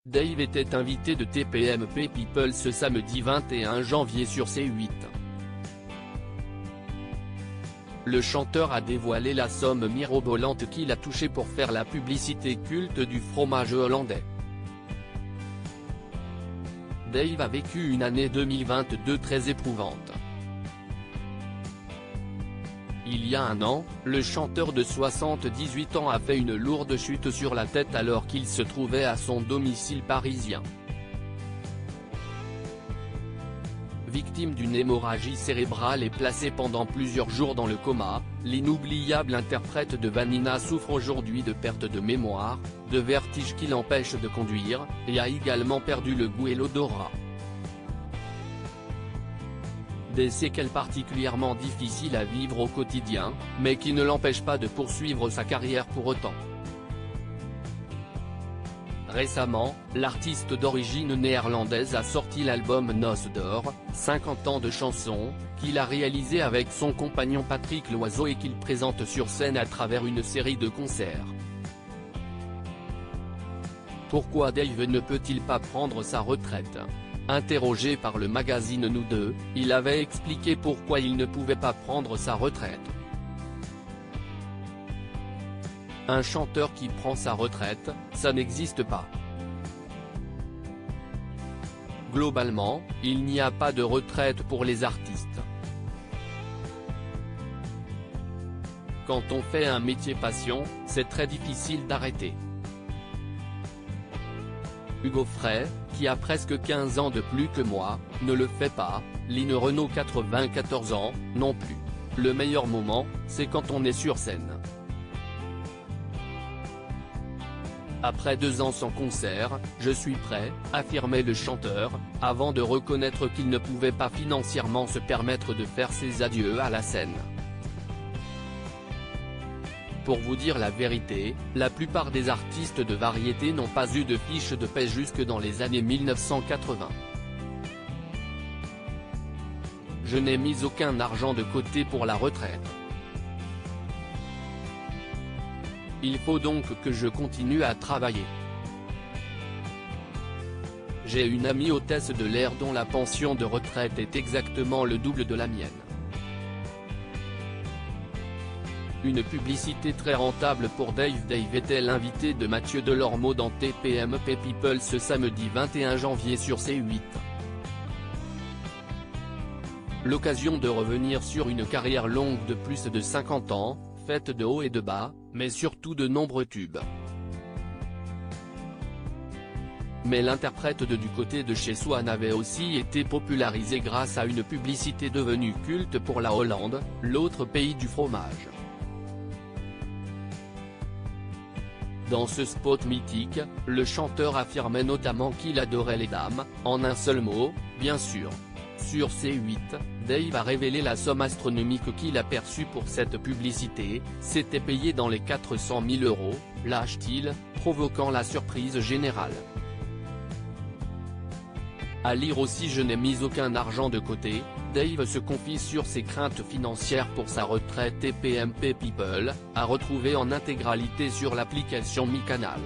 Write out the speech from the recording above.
Dave était invité de TPMP People ce samedi 21 janvier sur C8. Le chanteur a dévoilé la somme mirobolante qu'il a touchée pour faire la publicité culte du fromage hollandais. Dave a vécu une année 2022 très éprouvante. Il y a un an, le chanteur de 78 ans a fait une lourde chute sur la tête alors qu'il se trouvait à son domicile parisien. Victime d'une hémorragie cérébrale et placé pendant plusieurs jours dans le coma, l'inoubliable interprète de Vanina souffre aujourd'hui de perte de mémoire, de vertiges qui l'empêchent de conduire, et a également perdu le goût et l'odorat. Des séquelles particulièrement difficiles à vivre au quotidien, mais qui ne l'empêchent pas de poursuivre sa carrière pour autant. Récemment, l'artiste d'origine néerlandaise a sorti l'album Noces d'or, 50 ans de chansons, qu'il a réalisé avec son compagnon Patrick Loiseau et qu'il présente sur scène à travers une série de concerts. Pourquoi Dave ne peut-il pas prendre sa retraite ? Interrogé par le magazine Nous Deux, il avait expliqué pourquoi il ne pouvait pas prendre sa retraite. Un chanteur qui prend sa retraite, ça n'existe pas. Globalement, il n'y a pas de retraite pour les artistes. Quand on fait un métier passion, c'est très difficile d'arrêter. Hugo Frey, qui a presque 15 ans de plus que moi, ne le fait pas, Lynn Renaud 94 ans, non plus. Le meilleur moment, c'est quand on est sur scène. Après 2 ans sans concert, je suis prêt, affirmait le chanteur, avant de reconnaître qu'il ne pouvait pas financièrement se permettre de faire ses adieux à la scène. Pour vous dire la vérité, la plupart des artistes de variété n'ont pas eu de fiche de paie jusque dans les années 1980. Je n'ai mis aucun argent de côté pour la retraite. Il faut donc que je continue à travailler. J'ai une amie hôtesse de l'air dont la pension de retraite est exactement le double de la mienne. Une publicité très rentable pour Dave. Dave était l'invité de Mathieu Delormeau dans TPMP People ce samedi 21 janvier sur C8. L'occasion de revenir sur une carrière longue de plus de 50 ans, faite de hauts et de bas, mais surtout de nombreux tubes. Mais l'interprète de Du côté de chez Swan avait aussi été popularisé grâce à une publicité devenue culte pour la Hollande, l'autre pays du fromage. Dans ce spot mythique, le chanteur affirmait notamment qu'il adorait les dames, en un seul mot, bien sûr. Sur C8, Dave a révélé la somme astronomique qu'il a perçue pour cette publicité, c'était payé dans les 400 000 €, lâche-t-il, provoquant la surprise générale. À lire aussi Je n'ai mis aucun argent de côté, Dave se confie sur ses craintes financières pour sa retraite. TPMP People, à retrouver en intégralité sur l'application Mi Canal.